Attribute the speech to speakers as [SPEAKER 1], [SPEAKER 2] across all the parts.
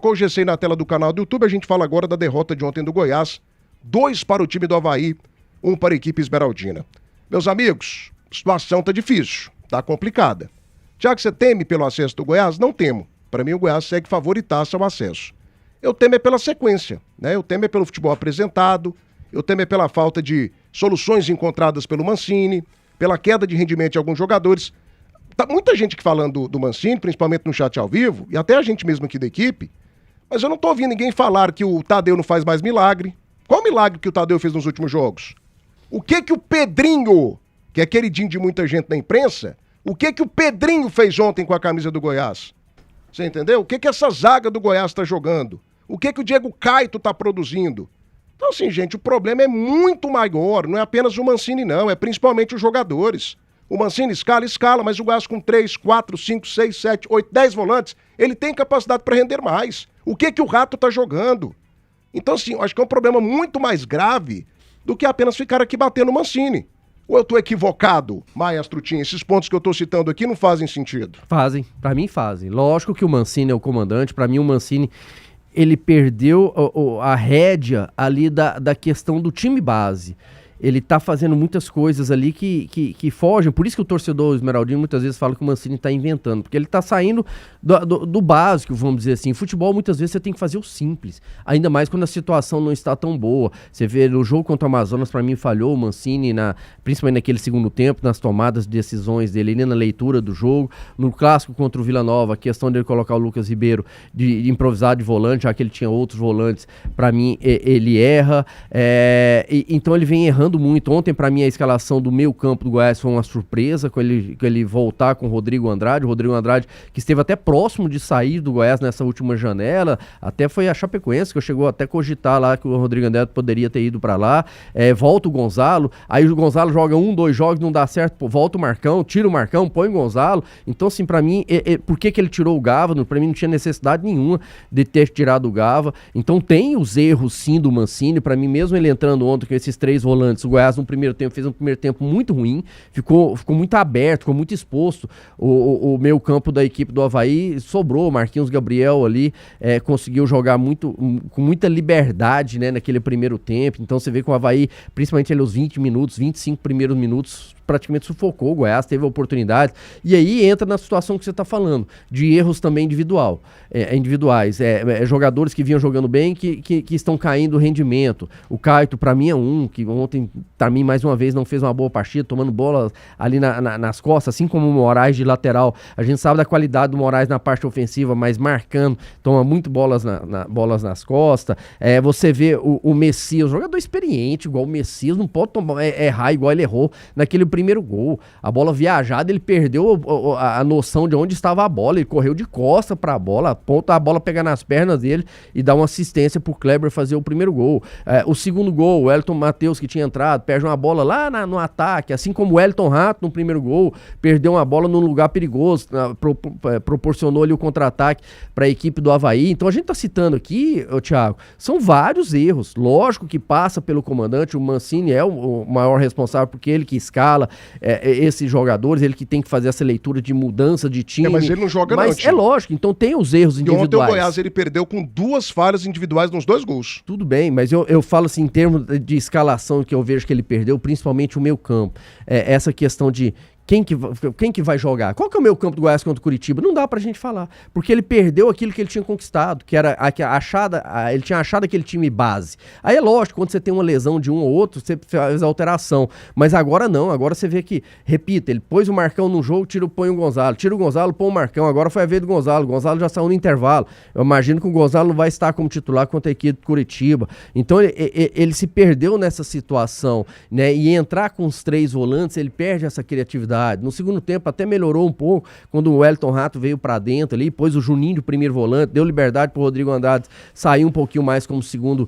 [SPEAKER 1] Com o GC na tela do canal do YouTube, a gente fala agora da derrota de ontem do Goiás. 2 para o time do Avaí, 1 para a equipe esmeraldina. Meus amigos, a situação tá difícil, tá complicada. Tiago, você teme pelo acesso do Goiás? Não temo. Para mim o Goiás segue favoritaço ao acesso. Eu temo é pela sequência, né? Eu temo é pelo futebol apresentado, eu temo é pela falta de soluções encontradas pelo Mancini, pela queda de rendimento de alguns jogadores. Tá muita gente aqui falando do Mancini, principalmente no chat ao vivo, e até a gente mesmo aqui da equipe, mas eu não tô ouvindo ninguém falar que o Tadeu não faz mais milagre. Qual milagre que o Tadeu fez nos últimos jogos? O que o Pedrinho, que é queridinho de muita gente na imprensa, o que o Pedrinho fez ontem com a camisa do Goiás? Você entendeu? O que essa zaga do Goiás tá jogando? O que o Diego Caito tá produzindo? Então assim, gente, o problema é muito maior, não é apenas o Mancini não, é principalmente os jogadores. O Mancini escala, mas o Goiás com 3, 4, 5, 6, 7, 8, 10 volantes, ele tem capacidade para render mais. O que o Rato tá jogando? Então, assim, eu acho que é um problema muito mais grave do que apenas ficar aqui batendo no Mancini. Ou eu tô equivocado, Maestro Tim? Esses pontos que eu tô citando aqui não fazem sentido?
[SPEAKER 2] Fazem, pra mim fazem. Lógico que o Mancini é o comandante, pra mim o Mancini, ele perdeu a rédea ali da questão do time base. Ele tá fazendo muitas coisas ali que fogem. Por isso que o torcedor esmeraldino muitas vezes fala que o Mancini tá inventando. Porque ele tá saindo do básico, vamos dizer assim. Futebol, muitas vezes, você tem que fazer o simples. Ainda mais quando a situação não está tão boa. Você vê no jogo contra o Amazonas, pra mim, falhou o Mancini, principalmente naquele segundo tempo, nas tomadas de decisões dele, na leitura do jogo. No clássico contra o Vila Nova, a questão dele colocar o Lucas Ribeiro de improvisar de volante, já que ele tinha outros volantes, pra mim, ele erra. Então ele vem errando muito. Ontem, pra mim, a escalação do meio campo do Goiás foi uma surpresa, com ele voltar com o Rodrigo Andrade, que esteve até próximo de sair do Goiás nessa última janela, até foi a Chapecoense que chegou até a cogitar lá que o Rodrigo Andrade poderia ter ido pra lá. Volta o Gonzalo, aí o Gonzalo joga 2 jogos, não dá certo, volta o Marcão, tira o Marcão, põe o Gonzalo. Então, assim, pra mim, por que ele tirou o Gava? Pra mim não tinha necessidade nenhuma de ter tirado o Gava. Então tem os erros, sim, do Mancini. Pra mim, mesmo ele entrando ontem com esses 3 volantes, o Goiás no primeiro tempo fez um primeiro tempo muito ruim, ficou muito aberto, ficou muito exposto. O meio campo da equipe do Avaí sobrou, Marquinhos Gabriel ali conseguiu jogar com muita liberdade, né, naquele primeiro tempo. Então você vê que o Avaí, principalmente ali os 20 minutos, 25 primeiros minutos, praticamente sufocou o Goiás, teve oportunidades, e aí entra na situação que você está falando, de erros também individuais, jogadores que vinham jogando bem, que estão caindo o rendimento. O Caito, para mim, é que ontem, para mim, mais uma vez, não fez uma boa partida, tomando bola ali nas costas, assim como o Moraes de lateral. A gente sabe da qualidade do Moraes na parte ofensiva, mas marcando, toma muito bolas nas costas. Você vê o Messias, jogador experiente, igual o Messias, não pode errar igual ele errou naquele primeiro gol. A bola viajada, ele perdeu a noção de onde estava a bola, ele correu de costa para a bola, aponta a bola, pegar nas pernas dele e dá uma assistência pro Kleber fazer o primeiro gol. O segundo gol, o Elton Matheus, que tinha entrado, perde uma bola lá no ataque, assim como o Elton Rato no primeiro gol, perdeu uma bola num lugar perigoso, proporcionou ali o contra-ataque para a equipe do Avaí. Então a gente tá citando aqui, Thiago, são vários erros. Lógico que passa pelo comandante, o Mancini é o maior responsável, porque ele que escala esses jogadores, ele que tem que fazer essa leitura de mudança de time.
[SPEAKER 1] Mas ele não joga não,
[SPEAKER 2] é lógico, então tem os erros individuais.
[SPEAKER 1] E ontem o Goiás, ele perdeu com 2 falhas individuais nos 2 gols.
[SPEAKER 2] Tudo bem, mas eu falo assim, em termos de escalação que eu vejo que ele perdeu, principalmente o meio campo. Essa questão de quem que vai jogar? Qual que é o meio campo do Goiás contra o Curitiba? Não dá pra gente falar, porque ele perdeu aquilo que ele tinha conquistado, que era ele tinha achado aquele time base. Aí é lógico, quando você tem uma lesão de um ou outro, você faz alteração, mas agora não, agora você vê que, repita, ele pôs o Marcão no jogo, põe o Gonzalo, tira o Gonzalo, põe o Marcão, agora foi a vez do Gonzalo, o Gonzalo já saiu no intervalo, eu imagino que o Gonzalo não vai estar como titular contra a equipe do Curitiba, então ele se perdeu nessa situação, né, e entrar com os 3 volantes, ele perde essa criatividade. No segundo tempo até melhorou um pouco, quando o Wellington Rato veio pra dentro ali, pôs o Juninho de primeiro volante, deu liberdade pro Rodrigo Andrade sair um pouquinho mais como segundo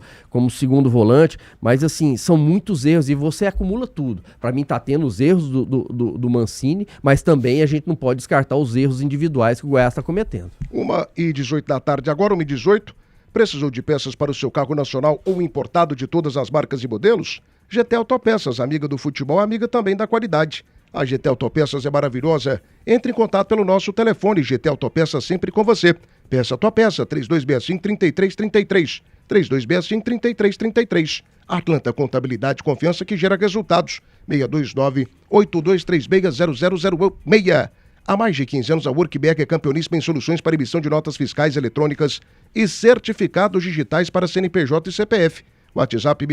[SPEAKER 2] volante, mas assim, são muitos erros e você acumula tudo. Pra mim tá tendo os erros do Mancini, mas também a gente não pode descartar os erros individuais que o Goiás tá cometendo.
[SPEAKER 1] 1h18 da tarde, agora 1h18, precisou de peças para o seu carro nacional ou importado de todas as marcas e modelos? GT Autopeças, amiga do futebol, amiga também da qualidade. A GT Autopeças é maravilhosa. Entre em contato pelo nosso telefone. GT Autopeças sempre com você. Peça a tua peça, 3265-3333. 3265-3333. Atlanta Contabilidade Confiança que gera resultados. 629-8236-0006. Há mais de 15 anos, a Workback é campeoníssima em soluções para emissão de notas fiscais eletrônicas e certificados digitais para CNPJ e CPF. WhatsApp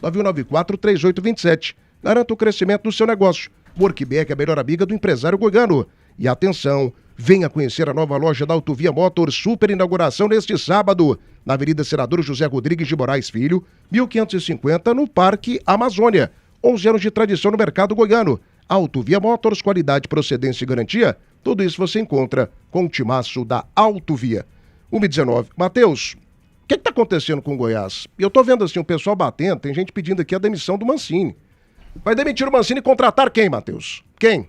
[SPEAKER 1] 629-9194-3827. Garanta o crescimento do seu negócio. Workback é a melhor amiga do empresário goiano. E atenção, venha conhecer a nova loja da Autovia Motors, super inauguração neste sábado, na Avenida Senador José Rodrigues de Moraes Filho, 1550, no Parque Amazônia. 11 anos de tradição no mercado goiano. Autovia Motors, qualidade, procedência e garantia, tudo isso você encontra com o timaço da Autovia. 1h19. Matheus, o que está acontecendo com o Goiás? Eu tô vendo assim o pessoal batendo, tem gente pedindo aqui a demissão do Mancini. Vai demitir o Mancini e contratar quem, Matheus? Quem?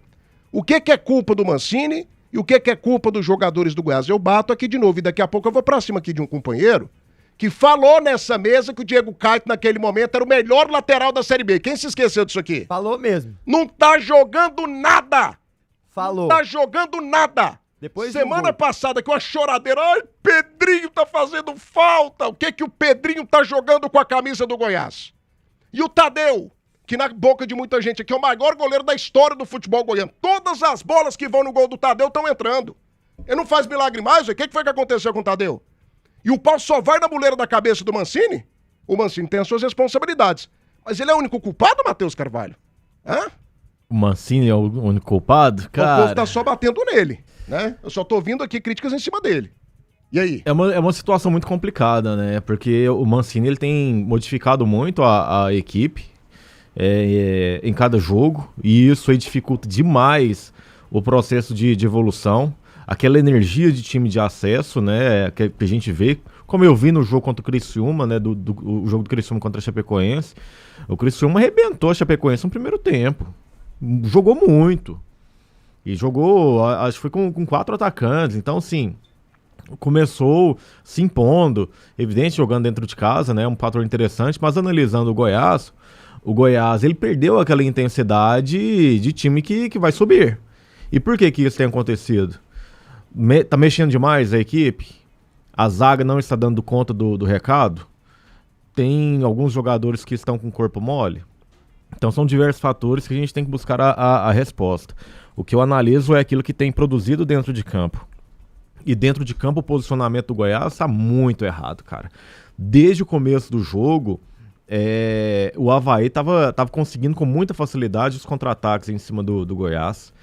[SPEAKER 1] O que é culpa do Mancini e o que é culpa dos jogadores do Goiás? Eu bato aqui de novo e daqui a pouco eu vou pra cima aqui de um companheiro que falou nessa mesa que o Diego Caetano naquele momento era o melhor lateral da Série B. Quem se esqueceu disso aqui?
[SPEAKER 3] Falou mesmo.
[SPEAKER 1] Não tá jogando nada!
[SPEAKER 3] Falou.
[SPEAKER 1] Não tá jogando nada!
[SPEAKER 3] Depois
[SPEAKER 1] semana passada que uma choradeira, ai, Pedrinho tá fazendo falta. O que o Pedrinho tá jogando com a camisa do Goiás? E o Tadeu, que na boca de muita gente aqui é o maior goleiro da história do futebol goiano. Todas as bolas que vão no gol do Tadeu estão entrando. Ele não faz milagre mais, o que foi que aconteceu com o Tadeu? E o pau só vai na muleira da cabeça do Mancini? O Mancini tem as suas responsabilidades. Mas ele é o único culpado, Matheus Carvalho? Hã?
[SPEAKER 4] O Mancini é o único culpado? Cara,
[SPEAKER 1] o povo tá só batendo nele, né? Eu só tô ouvindo aqui críticas em cima dele. E aí?
[SPEAKER 4] É uma situação muito complicada, né? Porque o Mancini ele tem modificado muito a equipe em cada jogo. E isso aí dificulta demais o processo de evolução. Aquela energia de time de acesso, né? Que a gente vê. Como eu vi no jogo contra o Criciúma, né? O jogo do Criciúma contra a Chapecoense. O Criciúma arrebentou a Chapecoense no primeiro tempo. Jogou muito. E jogou, acho que foi com 4 atacantes. Então, assim, começou se impondo. Evidente, jogando dentro de casa, né? Um fator interessante. Mas analisando o Goiás, ele perdeu aquela intensidade de time que vai subir. E por que isso tem acontecido? Tá mexendo demais a equipe? A zaga não está dando conta do recado? Tem alguns jogadores que estão com o corpo mole? Então são diversos fatores que a gente tem que buscar a resposta. O que eu analiso é aquilo que tem produzido dentro de campo. E dentro de campo o posicionamento do Goiás está muito errado, cara. Desde o começo do jogo, o Avaí estava conseguindo com muita facilidade os contra-ataques em cima do Goiás.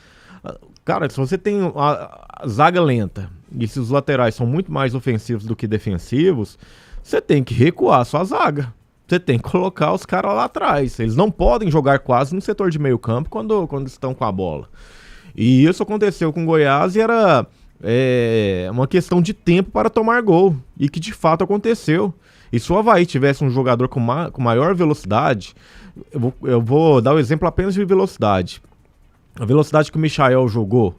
[SPEAKER 4] Cara, se você tem a zaga lenta e se os laterais são muito mais ofensivos do que defensivos, você tem que recuar a sua zaga. Você tem que colocar os caras lá atrás. Eles não podem jogar quase no setor de meio campo quando estão com a bola. E isso aconteceu com o Goiás e era uma questão de tempo para tomar gol. E que de fato aconteceu. E se o Avaí tivesse um jogador com maior velocidade, eu vou dar o exemplo apenas de velocidade. A velocidade que o Michael jogou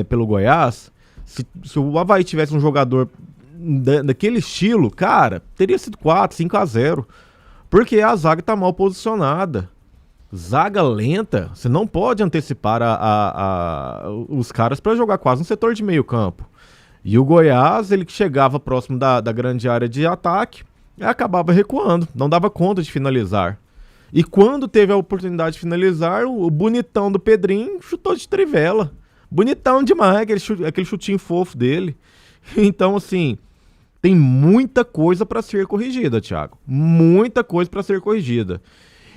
[SPEAKER 4] pelo Goiás, se o Avaí tivesse um jogador daquele estilo, cara, teria sido 4, 5-0. Porque a zaga tá mal posicionada. Zaga lenta, você não pode antecipar os caras para jogar quase no setor de meio campo. E o Goiás, ele que chegava próximo da grande área de ataque, acabava recuando, não dava conta de finalizar. E quando teve a oportunidade de finalizar, o bonitão do Pedrinho chutou de trivela. Bonitão demais, aquele chutinho fofo dele. Então, assim, tem muita coisa para ser corrigida, Thiago. Muita coisa para ser corrigida.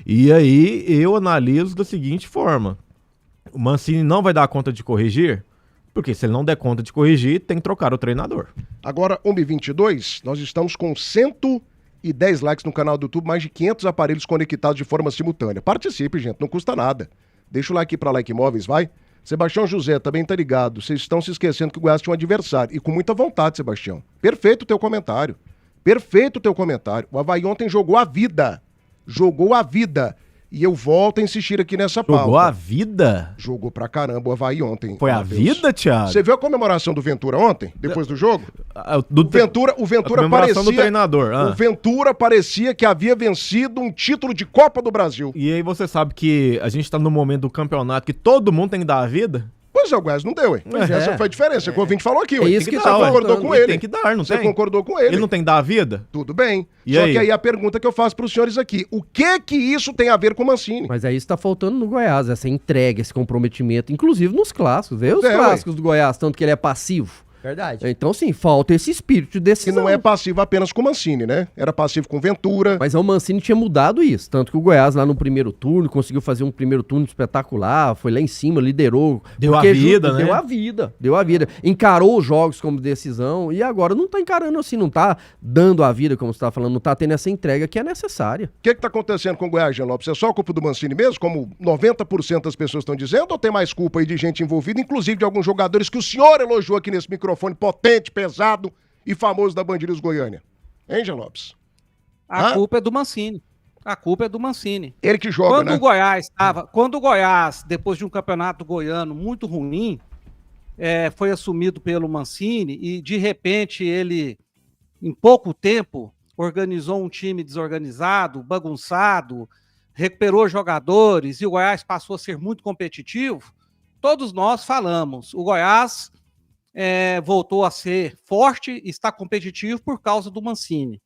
[SPEAKER 4] E aí eu analiso da seguinte forma. O Mancini não vai dar conta de corrigir? Porque se ele não der conta de corrigir, tem que trocar o treinador.
[SPEAKER 1] Agora, 1h22, nós estamos com 110 likes no canal do YouTube, mais de 500 aparelhos conectados de forma simultânea. Participe, gente, não custa nada. Deixa o like para Like Imóveis, vai. Sebastião José, também tá ligado. Vocês estão se esquecendo que o Goiás tinha um adversário. E com muita vontade, Sebastião. Perfeito o teu comentário. Perfeito o teu comentário. O Avaí ontem jogou a vida. Jogou a vida. E eu volto a insistir aqui nessa pauta.
[SPEAKER 4] Jogou a vida?
[SPEAKER 1] Jogou pra caramba o Avaí ontem.
[SPEAKER 4] Foi a vida, Thiago?
[SPEAKER 1] Você viu a comemoração do Ventura ontem, depois do jogo? O Ventura
[SPEAKER 4] comemoração
[SPEAKER 1] parecia...
[SPEAKER 4] do treinador.
[SPEAKER 1] O Ventura parecia que havia vencido um título de Copa do Brasil.
[SPEAKER 4] E aí você sabe que a gente tá no momento do campeonato que todo mundo tem que dar a vida?
[SPEAKER 1] Pois é, o Goiás não deu, hein? Essa foi a diferença. O ouvinte falou aqui, ué.
[SPEAKER 2] Isso que
[SPEAKER 1] Você concordou com ele.
[SPEAKER 4] Tem que dar, não tem?
[SPEAKER 1] Você concordou com ele.
[SPEAKER 4] Ele não tem que dar a vida?
[SPEAKER 1] Tudo bem.
[SPEAKER 4] E
[SPEAKER 1] Só
[SPEAKER 4] aí?
[SPEAKER 1] que aí a pergunta que eu faço pros senhores aqui, o que isso tem a ver com o Mancini?
[SPEAKER 2] Mas é isso que tá faltando no Goiás, essa entrega, esse comprometimento, inclusive nos clássicos. Vê os
[SPEAKER 1] É,
[SPEAKER 2] clássicos do Goiás, tanto que ele é passivo.
[SPEAKER 3] Verdade.
[SPEAKER 2] Então, sim, falta esse espírito de
[SPEAKER 1] Que
[SPEAKER 2] decisão.
[SPEAKER 1] não é passivo apenas com o Mancini, né? Era passivo com o Ventura.
[SPEAKER 2] Mas o Mancini tinha mudado isso. Tanto que o Goiás lá no primeiro turno conseguiu fazer um primeiro turno espetacular, foi lá em cima, liderou.
[SPEAKER 4] Deu
[SPEAKER 2] Porque
[SPEAKER 4] a vida, né?
[SPEAKER 2] Deu a vida. Encarou os jogos como decisão e agora não tá encarando assim, não tá dando a vida, como você tá falando, não tá tendo essa entrega que é necessária.
[SPEAKER 1] O que tá acontecendo com o Goiás, Jean Lopes? É só culpa do Mancini mesmo, como 90% das pessoas estão dizendo, ou tem mais culpa aí de gente envolvida, inclusive de alguns jogadores que o senhor elogiou aqui nesse microfone potente, pesado e famoso da Band News Goiânia? Hein, Jean Lopes?
[SPEAKER 3] A culpa é do Mancini. A culpa é do Mancini.
[SPEAKER 1] Ele que joga,
[SPEAKER 3] Quando
[SPEAKER 1] né?
[SPEAKER 3] Quando o Goiás, depois de um campeonato goiano muito ruim, foi assumido pelo Mancini e, de repente, ele, em pouco tempo, organizou um time desorganizado, bagunçado, recuperou jogadores e o Goiás passou a ser muito competitivo, todos nós falamos, o Goiás voltou a ser forte e está competitivo por causa do Mancini.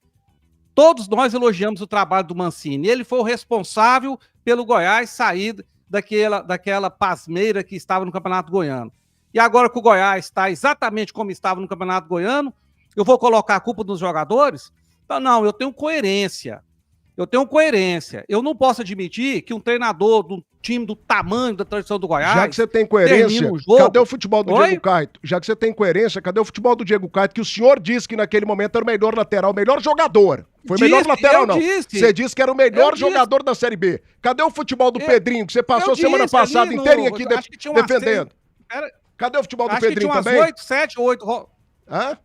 [SPEAKER 3] Todos nós elogiamos o trabalho do Mancini. Ele foi o responsável pelo Goiás sair daquela pasmeira que estava no Campeonato Goiano. E agora que o Goiás está exatamente como estava no Campeonato Goiano, eu vou colocar a culpa dos jogadores? Então, não, eu tenho coerência. Eu não posso admitir que um treinador de um time do tamanho da tradição do Goiás...
[SPEAKER 1] Já que você tem coerência,
[SPEAKER 3] termina o jogo.
[SPEAKER 1] cadê o futebol do
[SPEAKER 3] Oi?
[SPEAKER 1] Diego Caetano? Já que você tem coerência, cadê o futebol do Diego Caetano, que o senhor disse que naquele momento era o melhor lateral, o melhor jogador? Foi o melhor lateral, não? Você disse que era o melhor jogador da Série B. Cadê o futebol do Pedrinho, que você passou semana passada inteirinha aqui defendendo? Cadê o futebol do Pedrinho também?
[SPEAKER 3] 8, 7, 8...
[SPEAKER 1] Hã?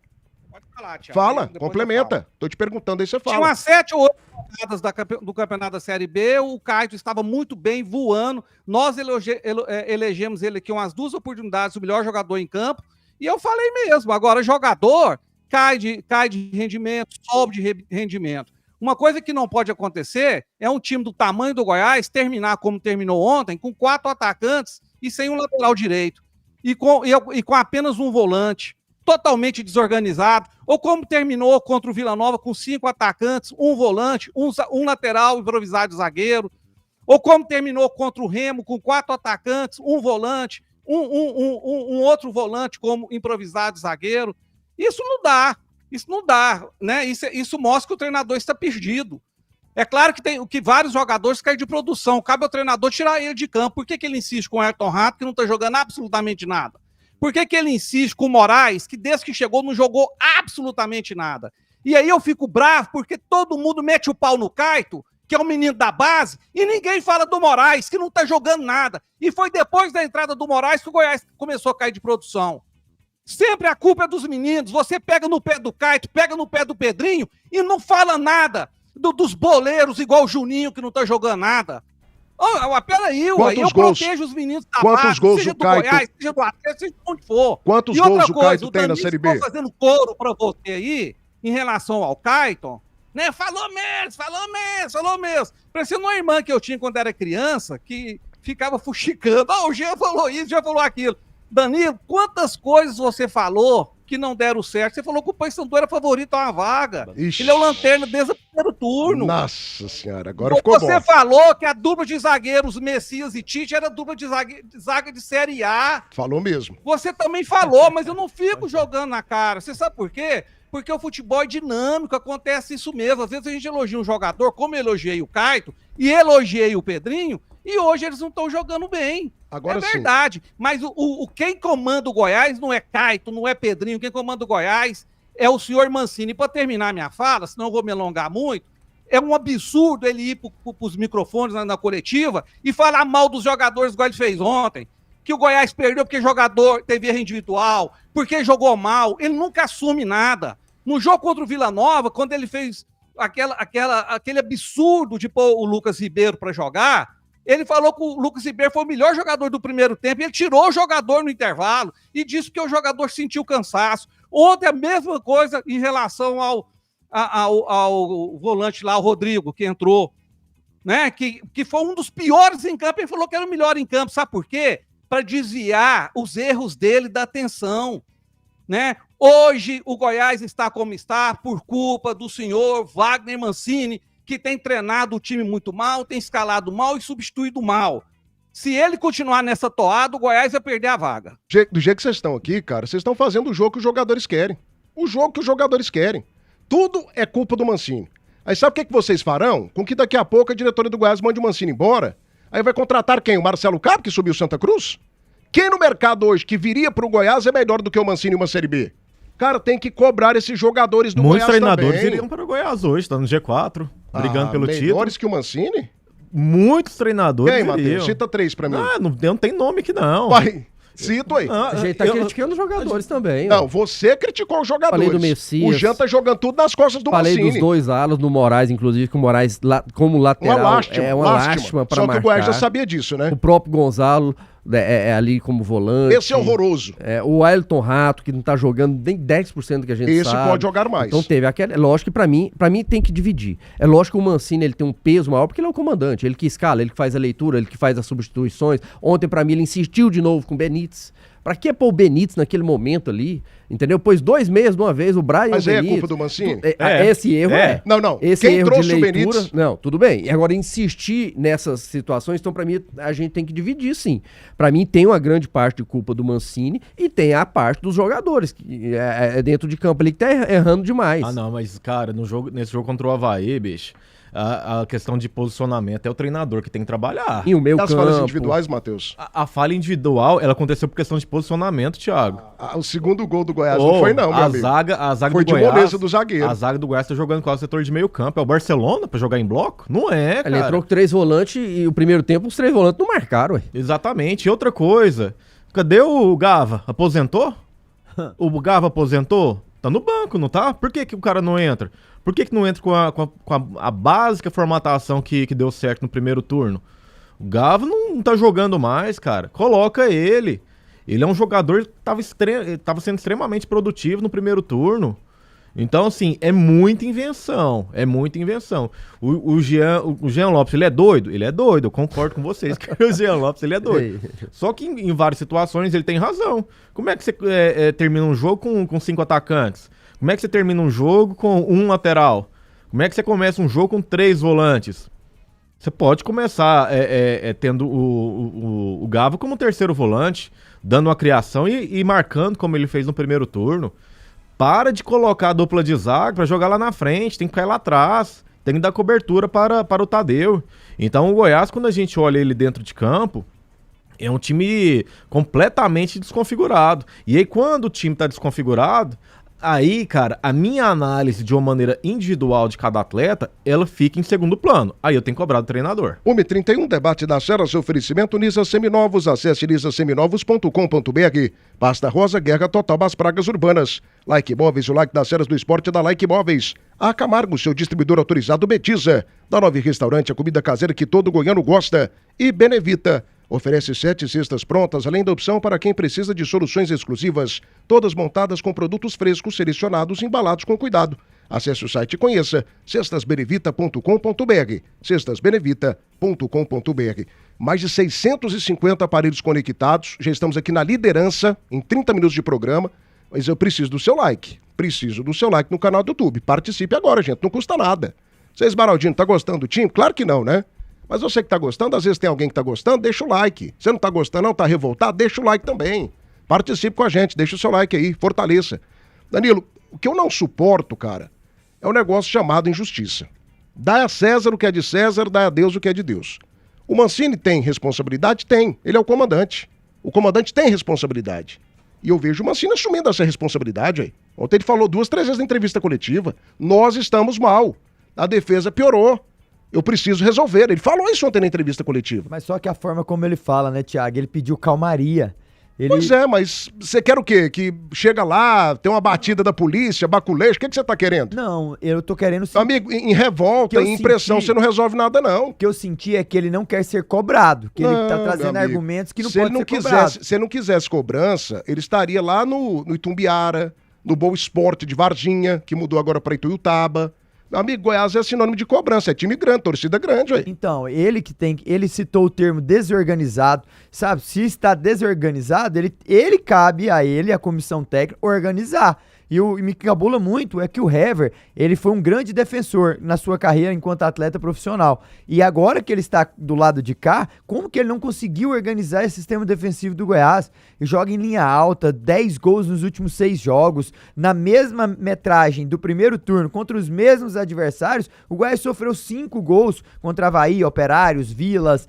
[SPEAKER 3] Pode falar, Thiago.
[SPEAKER 1] Fala,
[SPEAKER 3] Depois
[SPEAKER 1] complementa. Tô te perguntando aí, você fala.
[SPEAKER 3] Tinha umas 7 ou 8 rodadas do campeonato da Série B, o Caio estava muito bem, voando. Nós elegemos ele aqui umas 2 oportunidades, o melhor jogador em campo. E eu falei mesmo, agora jogador cai de rendimento, sobe de rendimento. Uma coisa que não pode acontecer é um time do tamanho do Goiás terminar como terminou ontem, com 4 atacantes e sem um lateral direito. E com apenas um volante. Totalmente desorganizado, ou como terminou contra o Vila Nova com 5 atacantes, um volante, um lateral improvisado de zagueiro, ou como terminou contra o Remo com 4 atacantes, um volante, um outro volante como improvisado de zagueiro. Isso não dá, né? Isso mostra que o treinador está perdido. É claro que vários jogadores caem de produção, cabe ao treinador tirar ele de campo. Por que ele insiste com o Ayrton Rato, que não está jogando absolutamente nada? Por que ele insiste com o Moraes, que desde que chegou não jogou absolutamente nada? E aí eu fico bravo porque todo mundo mete o pau no Caito, que é um menino da base, e ninguém fala do Moraes, que não tá jogando nada. E foi depois da entrada do Moraes que o Goiás começou a cair de produção. Sempre a culpa é dos meninos. Você pega no pé do Caito, pega no pé do Pedrinho e não fala nada dos boleiros igual o Juninho, que não tá jogando nada. Peraí, eu protejo os meninos da
[SPEAKER 1] base,
[SPEAKER 2] gols
[SPEAKER 3] seja
[SPEAKER 2] o
[SPEAKER 3] do Goiás, seja do Atlético, seja de onde for.
[SPEAKER 1] Quantos gols o Caito tem na Série B?
[SPEAKER 3] Eu fazendo coro pra você aí, em relação ao Caito, né? Falou mesmo. Parecendo uma irmã que eu tinha quando era criança, que ficava fuxicando. O Jean falou isso, já falou aquilo. Danilo, quantas coisas você falou que não deram certo? Você falou que o Paysandu era favorito a uma vaga. Ixi. Ele é o lanterna desde o primeiro turno.
[SPEAKER 1] Nossa senhora, agora ficou bom.
[SPEAKER 3] Você falou que a dupla de zagueiros Messias e Tite era dupla de zaga de Série A.
[SPEAKER 1] Falou mesmo.
[SPEAKER 3] Você também falou, mas eu não fico jogando na cara. Você sabe por quê? Porque o futebol é dinâmico, acontece isso mesmo. Às vezes a gente elogia um jogador, como eu elogiei o Caito e elogiei o Pedrinho, e hoje eles não estão jogando bem.
[SPEAKER 1] Agora
[SPEAKER 3] é verdade, sim. Mas quem comanda o Goiás não é Caito, não é Pedrinho, quem comanda o Goiás é o senhor Mancini. Para terminar minha fala, senão eu vou me alongar muito, é um absurdo ele ir para os microfones na coletiva e falar mal dos jogadores igual ele fez ontem, que o Goiás perdeu porque jogador teve erro individual, porque jogou mal. Ele nunca assume nada. No jogo contra o Vila Nova, quando ele fez aquele absurdo de pôr o Lucas Ribeiro para jogar, ele falou que o Lucas Ribeiro foi o melhor jogador do primeiro tempo, e ele tirou o jogador no intervalo e disse que o jogador sentiu cansaço. Ontem a mesma coisa em relação ao volante lá, o Rodrigo, que entrou, né? Que foi um dos piores em campo. Ele falou que era o melhor em campo. Sabe por quê? Para desviar os erros dele da atenção, né? Hoje o Goiás está como está por culpa do senhor Wagner Mancini, que tem treinado o time muito mal, tem escalado mal e substituído mal. Se ele continuar nessa toada, o Goiás vai perder a vaga.
[SPEAKER 1] Do jeito que vocês estão aqui, cara, vocês estão fazendo o jogo que os jogadores querem. O jogo que os jogadores querem. Tudo é culpa do Mancini. Aí sabe o que vocês farão? Com que daqui a pouco a diretoria do Goiás mande o Mancini embora. Aí vai contratar quem? O Marcelo Cabo, que subiu Santa Cruz? Quem no mercado hoje que viria pro Goiás é melhor do que o Mancini em uma Série B? Cara, tem que cobrar esses jogadores do
[SPEAKER 4] Muitos
[SPEAKER 1] Goiás
[SPEAKER 4] treinadores
[SPEAKER 1] também.
[SPEAKER 4] iriam para o Goiás hoje, tá no G4, brigando pelo título.
[SPEAKER 1] Melhores que o Mancini?
[SPEAKER 4] Muitos treinadores
[SPEAKER 1] Quem,
[SPEAKER 4] iriam.
[SPEAKER 1] Matheus? Cita 3 pra mim.
[SPEAKER 4] Não tem nome aqui não.
[SPEAKER 1] Vai, cito aí.
[SPEAKER 2] A gente tá criticando os jogadores também.
[SPEAKER 1] Não, você criticou os jogadores.
[SPEAKER 2] Falei do Messias.
[SPEAKER 1] O Jean tá jogando tudo nas costas do
[SPEAKER 2] Falei
[SPEAKER 1] Mancini.
[SPEAKER 2] dos dois alas, do Moraes, inclusive, que o Moraes como lateral
[SPEAKER 1] Uma lástima,
[SPEAKER 2] lástima para
[SPEAKER 1] Só
[SPEAKER 2] marcar.
[SPEAKER 1] que o Goiás já sabia disso, né?
[SPEAKER 2] O próprio Gonzalo é ali como volante.
[SPEAKER 1] Esse é horroroso.
[SPEAKER 2] O Ailton Rato, que não tá jogando nem 10% do que a gente
[SPEAKER 1] Esse
[SPEAKER 2] sabe.
[SPEAKER 1] pode jogar mais.
[SPEAKER 2] Então teve aquela. Lógico que pra mim tem que dividir. É lógico que o Mancini ele tem um peso maior porque ele é o comandante, ele que escala, ele que faz a leitura, ele que faz as substituições. Ontem, pra mim, ele insistiu de novo com o Benítez. Pra que pôr o Benítez naquele momento ali? Entendeu? Pôs 2 meses de uma vez, o Brian
[SPEAKER 1] Mas
[SPEAKER 2] e o
[SPEAKER 1] aí é
[SPEAKER 2] Benítez.
[SPEAKER 1] culpa do Mancini?
[SPEAKER 2] Esse erro é.
[SPEAKER 1] Não.
[SPEAKER 2] Esse
[SPEAKER 1] Quem
[SPEAKER 2] erro
[SPEAKER 1] trouxe
[SPEAKER 2] de
[SPEAKER 1] o
[SPEAKER 2] leitura,
[SPEAKER 1] Benítez?
[SPEAKER 2] não, tudo bem. E agora insistir nessas situações, então pra mim a gente tem que dividir, sim. Pra mim tem uma grande parte de culpa do Mancini e tem a parte dos jogadores, que é dentro de campo ali que tá errando demais.
[SPEAKER 4] Ah, não, mas cara, nesse jogo contra o Avaí, bicho, a questão de posicionamento é o treinador que tem que trabalhar.
[SPEAKER 2] E o meu
[SPEAKER 1] As
[SPEAKER 2] campo.
[SPEAKER 1] falhas individuais, Matheus?
[SPEAKER 4] A falha individual, ela aconteceu por questão de posicionamento, Thiago.
[SPEAKER 1] O segundo gol do Goiás não foi não, meu amigo.
[SPEAKER 4] A zaga
[SPEAKER 1] Foi
[SPEAKER 4] do
[SPEAKER 1] de
[SPEAKER 4] Goiás,
[SPEAKER 1] moleza do zagueiro.
[SPEAKER 4] A zaga do Goiás tá jogando qual setor de meio campo? É o Barcelona pra jogar em bloco? Não é, cara.
[SPEAKER 2] Ele entrou com 3 volantes e o primeiro tempo os 3 volantes não marcaram, ué.
[SPEAKER 4] Exatamente. E outra coisa, cadê o Gava? Aposentou? O Gava aposentou? Tá no banco, não tá? Por que o cara não entra? Por que não entra com a básica formatação que deu certo no primeiro turno? O Gava não tá jogando mais, cara. Coloca ele. Ele é um jogador que tava sendo extremamente produtivo no primeiro turno. Então, assim, é muita invenção. O Jean Lopes, ele é doido? Ele é doido, eu concordo com vocês que o Jean Lopes, ele é doido. Só que em várias situações ele tem razão. Como é que você termina um jogo com 5 atacantes? Como é que você termina um jogo com 1 lateral? Como é que você começa um jogo com 3 volantes? Você pode começar tendo o Gava como terceiro volante, dando uma criação e marcando como ele fez no primeiro turno. Para de colocar a dupla de zaga para jogar lá na frente, tem que cair lá atrás, tem que dar cobertura para o Tadeu. Então o Goiás, quando a gente olha ele dentro de campo, é um time completamente desconfigurado. E aí quando o time está desconfigurado, aí, cara, a minha análise de uma maneira individual de cada atleta, ela fica em segundo plano. Aí eu tenho que cobrar do treinador.
[SPEAKER 1] 1h31, debate das feras, oferecimento Nisa Seminovos, acesse nisaseminovos.com.br. Pasta Rosa, guerra total das pragas urbanas. Like Móveis, o like das feras do esporte da Like Móveis. A Camargo, seu distribuidor autorizado Betiza. Da Nove Restaurante, a comida caseira que todo goiano gosta. E Benevita. Oferece 7 cestas prontas, além da opção para quem precisa de soluções exclusivas, todas montadas com produtos frescos, selecionados e embalados com cuidado. Acesse o site e conheça cestasbenevita.com.br, cestasbenevita.com.br. Mais de 650 aparelhos conectados, já estamos aqui na liderança, em 30 minutos de programa, mas eu preciso do seu like, no canal do YouTube. Participe agora, gente, não custa nada. Vocês, Baraldinho, tá gostando do time? Claro que não, né? Mas você que tá gostando, às vezes tem alguém que tá gostando, deixa o like. Você não tá gostando não, tá revoltado, deixa o like também. Participe com a gente, deixa o seu like aí, fortaleça. Danilo, o que eu não suporto, cara, é um negócio chamado injustiça. Dá a César o que é de César, dá a Deus o que é de Deus. O Mancini tem responsabilidade? Tem. Ele é o comandante. O comandante tem responsabilidade. E eu vejo o Mancini assumindo essa responsabilidade aí. Ontem ele falou 2, 3 vezes na entrevista coletiva. Nós estamos mal. A defesa piorou. Eu preciso resolver. Ele falou isso ontem na entrevista coletiva.
[SPEAKER 5] Mas só que a forma como ele fala, né, Thiago? Ele pediu calmaria.
[SPEAKER 1] Pois é, mas você quer o quê? Que chega lá, tem uma batida da polícia, baculejo, o que você tá querendo?
[SPEAKER 5] Não, eu tô querendo...
[SPEAKER 1] Amigo, em revolta, em impressão, você não resolve nada, não.
[SPEAKER 5] O que eu senti é que ele não quer ser cobrado, que ele tá trazendo argumentos que não pode ser cobrado.
[SPEAKER 1] Se ele não quisesse cobrança, ele estaria lá no Itumbiara, no Boa Esporte de Varginha, que mudou agora para Ituiutaba. Meu amigo, Goiás é sinônimo de cobrança, é time grande, torcida grande, velho.
[SPEAKER 5] Então, ele citou o termo desorganizado, sabe? Se está desorganizado, ele cabe a ele, a comissão técnica, organizar. E me cabula muito é que o Hever, ele foi um grande defensor na sua carreira enquanto atleta profissional. E agora que ele está do lado de cá, como que ele não conseguiu organizar esse sistema defensivo do Goiás? Ele joga em linha alta, 10 gols nos últimos 6 jogos, na mesma metragem do primeiro turno, contra os mesmos adversários, o Goiás sofreu 5 gols contra Avaí, Operários, Vilas,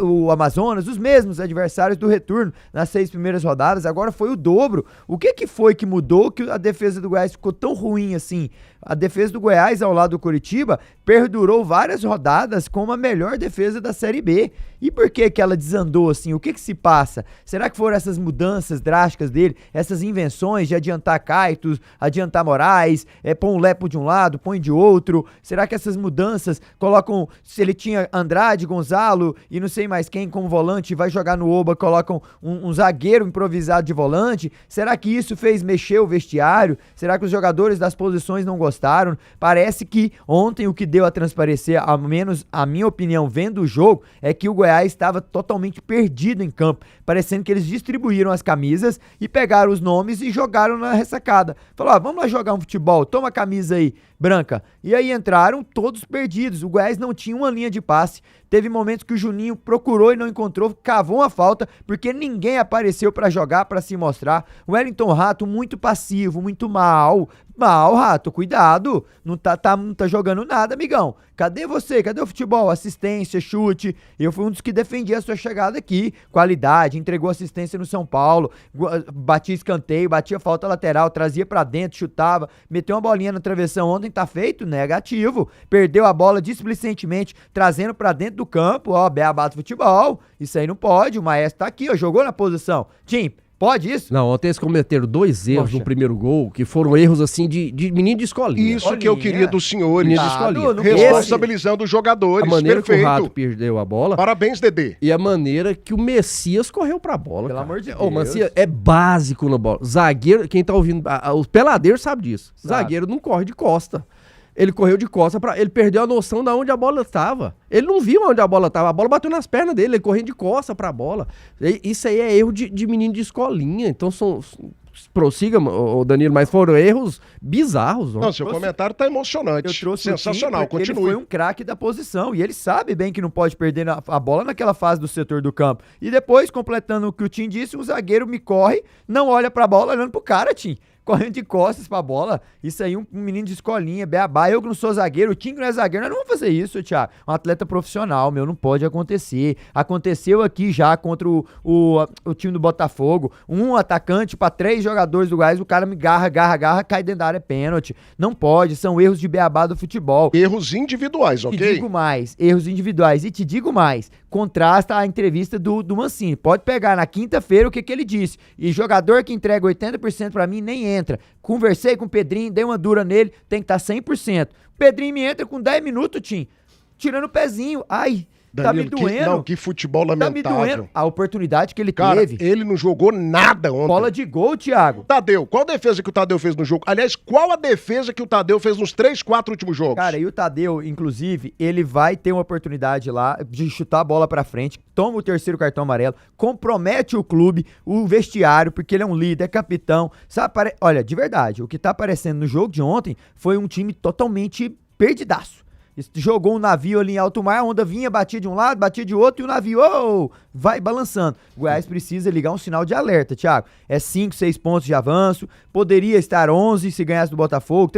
[SPEAKER 5] o Amazonas, os mesmos adversários do retorno nas 6 primeiras rodadas, agora foi o dobro. O que foi que mudou que a defesa do Goiás ficou tão ruim assim? A defesa do Goiás, ao lado do Coritiba, perdurou várias rodadas como a melhor defesa da Série B. E por que ela desandou assim? O que se passa? Será que foram essas mudanças drásticas dele, essas invenções de adiantar Kaitos, adiantar Moraes, põe um Lepo de um lado, põe de outro? Será que essas mudanças colocam, se ele tinha Andrade, Gonzalo e não sei mais quem como volante, vai jogar no Oba, colocam um zagueiro improvisado de volante? Será que isso fez mexer o vestiário? Será que os jogadores das posições não gostaram? Parece que ontem o que deu a transparecer, ao menos a minha opinião vendo o jogo, é que o Goiás estava totalmente perdido em campo, parecendo que eles distribuíram as camisas e pegaram os nomes e jogaram na ressacada. Falaram, vamos lá jogar um futebol, toma a camisa aí, branca. E aí entraram todos perdidos, o Goiás não tinha uma linha de passe. Teve momentos que o Juninho procurou e não encontrou, cavou uma falta, porque ninguém apareceu pra jogar, pra se mostrar. O Wellington Rato muito passivo, muito mal, Rato, cuidado, não tá jogando nada, amigão. Cadê você? Cadê o futebol? Assistência, chute. Eu fui um dos que defendia a sua chegada aqui. Qualidade, entregou assistência no São Paulo, batia escanteio, batia falta lateral, trazia pra dentro, chutava, meteu uma bolinha na travessão ontem, tá feito? Negativo. Perdeu a bola displicentemente, trazendo pra dentro do campo, ó, beabá do futebol. Isso aí não pode, o Maestro tá aqui, ó, jogou na posição. Tim, pode isso?
[SPEAKER 2] Não, ontem eles cometeram 2 erros no primeiro gol, que foram erros assim de menino de escolinha.
[SPEAKER 1] Isso que eu queria dos senhores.
[SPEAKER 2] Menino de escolinha.
[SPEAKER 1] Responsabilizando os jogadores.
[SPEAKER 2] A maneira
[SPEAKER 1] perfeito.
[SPEAKER 2] que o Rato perdeu a bola.
[SPEAKER 1] Parabéns, Dedê.
[SPEAKER 2] E a maneira que o Messias correu pra bola.
[SPEAKER 5] Pelo amor de Deus.
[SPEAKER 2] O Messias é básico na bola. Zagueiro, quem tá ouvindo, os peladeiros sabe disso.
[SPEAKER 5] Sabe.
[SPEAKER 2] Zagueiro não corre de costa. Ele correu de costa, ele perdeu a noção de onde a bola estava. Ele não viu onde a bola estava. A bola bateu nas pernas dele, ele correndo de costa pra bola. Isso aí é erro de menino de escolinha. Então prossiga, Danilo, mas foram erros bizarros.
[SPEAKER 1] Não, seu comentário tá emocionante.
[SPEAKER 5] Eu trouxe
[SPEAKER 1] sensacional, continue.
[SPEAKER 5] Ele foi um craque da posição e ele sabe bem que não pode perder a bola naquela fase do setor do campo. E depois, completando o que o Tim disse, o zagueiro me corre, não olha pra bola, olhando pro cara, Tim. Correndo de costas pra bola. Isso aí, um menino de escolinha, beabá. Eu que não sou zagueiro, o Tim que não é zagueiro, nós não vamos fazer isso, Thiago. Um atleta profissional, não pode acontecer. Aconteceu aqui já contra o time do Botafogo. Um atacante pra 3 jogadores do Goiás, o cara me garra, cai dentro da área, é pênalti. Não pode, são erros de beabá do futebol.
[SPEAKER 1] Erros individuais, ok?
[SPEAKER 5] Te digo mais, erros individuais. E te digo mais, contrasta a entrevista do Mancini. Pode pegar na quinta-feira o que ele disse. E jogador que entrega 80% pra mim nem entra. Conversei com o Pedrinho, dei uma dura nele, tem que estar 100%. O Pedrinho me entra com 10 minutos, Tim, tirando o pezinho. Ai,
[SPEAKER 1] Danilo,
[SPEAKER 5] tá me doendo.
[SPEAKER 1] Que futebol lamentável.
[SPEAKER 5] Tá me doendo. A oportunidade que ele
[SPEAKER 1] Cara,
[SPEAKER 5] teve.
[SPEAKER 1] ele não jogou nada ontem.
[SPEAKER 5] Bola de gol, Thiago.
[SPEAKER 1] Tadeu, qual defesa que o Tadeu fez no jogo? Aliás, qual a defesa que o Tadeu fez nos 3, 4 últimos jogos?
[SPEAKER 5] Cara, e o Tadeu, inclusive, ele vai ter uma oportunidade lá de chutar a bola pra frente, toma o 3º cartão amarelo, compromete o clube, o vestiário, porque ele é um líder, é capitão. Sabe, olha, de verdade, o que tá aparecendo no jogo de ontem foi um time totalmente perdidaço. Jogou um navio ali em alto mar, a onda vinha, batia de um lado, batia de outro, e o navio vai balançando. O Goiás precisa ligar um sinal de alerta, Thiago. É 5, 6 pontos de avanço, poderia estar 11 se ganhasse do Botafogo,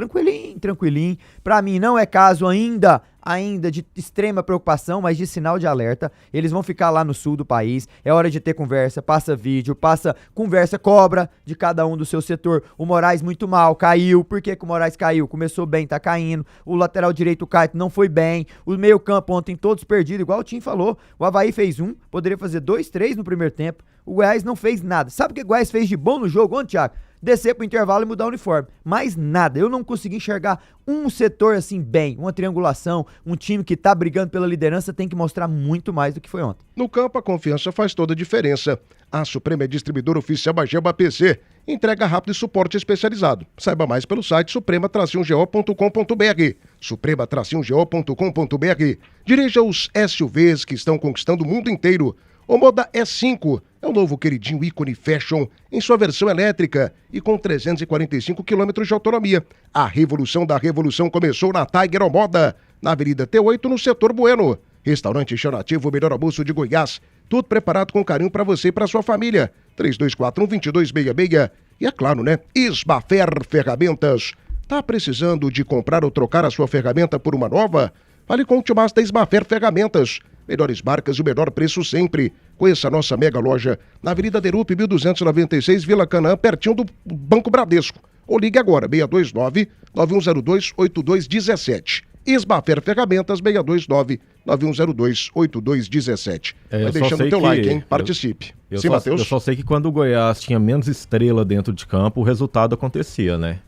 [SPEAKER 5] tranquilinho. Pra mim não é caso ainda ainda de extrema preocupação, mas de sinal de alerta. Eles vão ficar lá no sul do país, é hora de ter conversa, passa vídeo, passa conversa, cobra de cada um do seu setor. O Moraes muito mal, caiu. Por que que o Moraes caiu? Começou bem, tá caindo. O lateral direito, o Caio, não foi bem. O meio campo ontem todos perdidos, igual o Tim falou. O Avaí fez um, poderia fazer 2, 3 no primeiro tempo. O Goiás não fez nada. Sabe o que o Goiás fez de bom no jogo ontem, Thiago? Descer pro intervalo e mudar o uniforme. Mais nada. Eu não consegui enxergar um setor assim bem, uma triangulação, um time que tá brigando pela liderança tem que mostrar muito mais do que foi ontem.
[SPEAKER 1] No campo, a confiança faz toda a diferença. A Suprema é distribuidora oficial Bageba PC. Entrega rápido e suporte especializado. Saiba mais pelo site suprema-go.com.br. Suprema-go.com.br. Dirija os SUVs que estão conquistando o mundo inteiro. O Moda E5 é o novo queridinho ícone fashion em sua versão elétrica e com 345 km de autonomia. A revolução da revolução começou na Tiger Moda, na Avenida T8, no setor Bueno. Restaurante Chamativo, o melhor almoço de Goiás. Tudo preparado com carinho para você e para sua família. 3241-2266. E é claro, né? Isbafer Ferramentas. Tá precisando de comprar ou trocar a sua ferramenta por uma nova? Fale com o Timas da Isbafer Ferramentas. Melhores marcas e o menor preço sempre. Conheça a nossa mega loja na Avenida Derup, 1296, Vila Canaã, pertinho do Banco Bradesco. Ou ligue agora, 629-9102-8217. Isbafer Ferramentas, 629-9102-8217. Vai deixando o teu like, hein? Participe.
[SPEAKER 4] Sim, Matheus? Eu só sei que quando o Goiás tinha menos estrela dentro de campo, o resultado acontecia, né?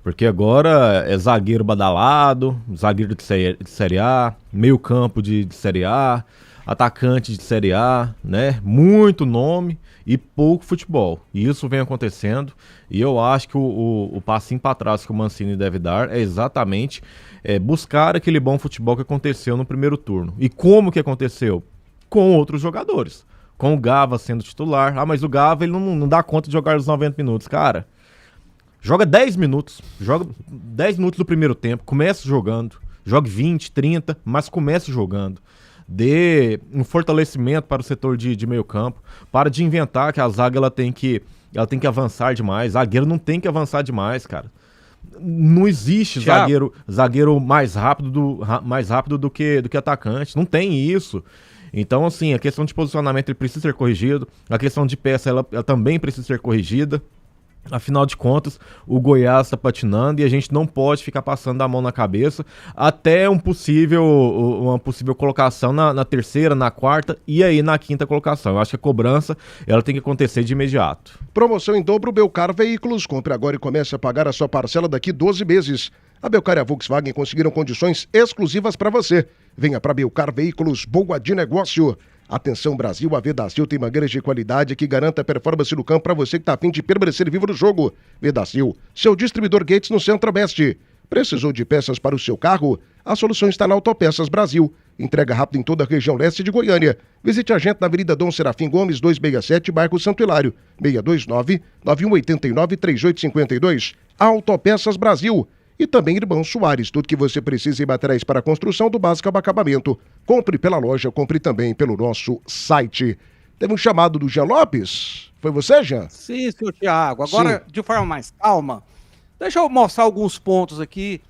[SPEAKER 4] Porque agora é zagueiro badalado, zagueiro de Série A, meio campo de Série A, atacante de Série A, né? Muito nome e pouco futebol. E isso vem acontecendo e eu acho que o passinho para trás que o Mancini deve dar é exatamente buscar aquele bom futebol que aconteceu no primeiro turno. E como que aconteceu? Com outros jogadores. Com o Gava sendo titular. Ah, mas o Gava ele não dá conta de jogar os 90 minutos. Cara, joga 10 minutos. Joga 10 minutos do primeiro tempo. Começa jogando. Jogue 20, 30, mas comece jogando. Dê um fortalecimento para o setor de meio campo. Para de inventar que a zaga ela tem que avançar demais. Zagueiro não tem que avançar demais, cara. Não existe zagueiro mais rápido do que atacante. Não tem isso. Então, assim, a questão de posicionamento ele precisa ser corrigido. A questão de peça ela também precisa ser corrigida. Afinal de contas, o Goiás está patinando e a gente não pode ficar passando a mão na cabeça até uma possível colocação na terceira, na quarta e aí na quinta colocação. Eu acho que a cobrança ela tem que acontecer de imediato.
[SPEAKER 1] Promoção em dobro Belcar Veículos. Compre agora e comece a pagar a sua parcela daqui 12 meses. A Belcar e a Volkswagen conseguiram condições exclusivas para você. Venha para Belcar Veículos, boa de negócio. Atenção Brasil, a Vedacil tem mangueiras de qualidade que garanta a performance no campo para você que está a fim de permanecer vivo no jogo. Vedacil, seu distribuidor Gates no Centro-Oeste. Precisou de peças para o seu carro? A solução está na Autopeças Brasil. Entrega rápida em toda a região leste de Goiânia. Visite a gente na Avenida Dom Serafim Gomes, 267, bairro Santo Hilário. 629-9189-3852. Autopeças Brasil. E também Irmão Soares, tudo que você precisa em materiais para a construção do básico ao acabamento. Compre pela loja, compre também pelo nosso site. Teve um chamado do Jean Lopes? Foi você, Jean?
[SPEAKER 3] Sim, senhor Thiago. Agora, de forma mais calma, deixa eu mostrar alguns pontos aqui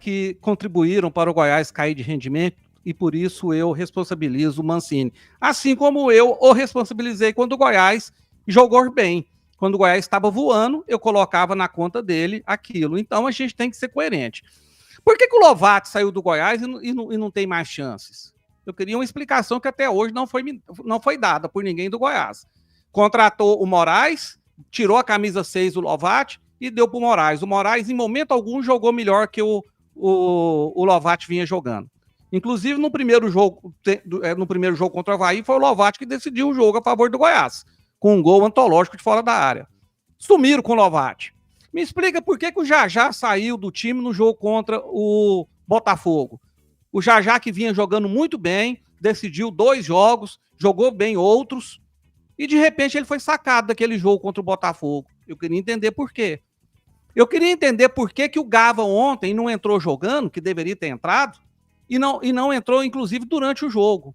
[SPEAKER 3] que contribuíram para o Goiás cair de rendimento e por isso eu responsabilizo o Mancini. Assim como eu o responsabilizei quando o Goiás jogou bem. Quando o Goiás estava voando, eu colocava na conta dele aquilo. Então, a gente tem que ser coerente. Por que o Lovatti saiu do Goiás e não tem mais chances? Eu queria uma explicação que até hoje não foi dada por ninguém do Goiás. Contratou o Moraes, tirou a camisa 6 do Lovatti e deu para o Moraes. O Moraes, em momento algum, jogou melhor que o Lovatti vinha jogando. Inclusive, no primeiro jogo contra o Avaí, foi o Lovatti que decidiu o jogo a favor do Goiás, com um gol antológico de fora da área. Sumiram com o Lovatti. Me explica por que o Jajá saiu do time no jogo contra o Botafogo. O Jajá que vinha jogando muito bem, decidiu 2 jogos, jogou bem outros, e de repente ele foi sacado daquele jogo contra o Botafogo. Eu queria entender por quê. Eu queria entender por que o Gava ontem não entrou jogando, que deveria ter entrado, e não entrou, inclusive, durante o jogo.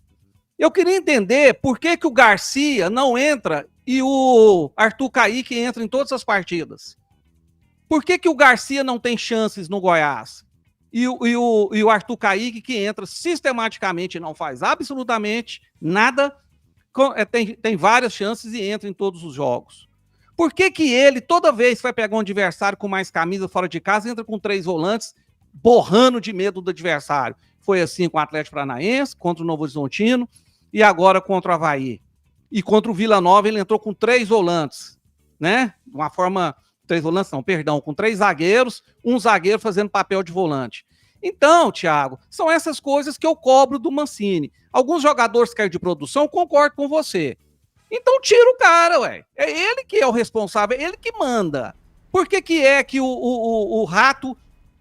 [SPEAKER 3] Eu queria entender por que o Garcia não entra e o Arthur Caíque entra em todas as partidas. Por que o Garcia não tem chances no Goiás? e o Arthur Kaique, que entra sistematicamente e não faz absolutamente nada, tem várias chances e entra em todos os jogos. Por que ele, toda vez que vai pegar um adversário com mais camisa fora de casa, entra com 3 volantes, borrando de medo do adversário? Foi assim com o Atlético Paranaense, contra o Novo Horizontino, e agora contra o Avaí. E contra o Vila Nova ele entrou com 3 volantes, né? De uma forma... 3 volantes não, perdão, com 3 zagueiros, um zagueiro fazendo papel de volante. Então, Thiago, são essas coisas que eu cobro do Mancini. Alguns jogadores que caem de produção, concordo com você. Então tira o cara, ué. É ele que é o responsável, é ele que manda. Por que é que o Rato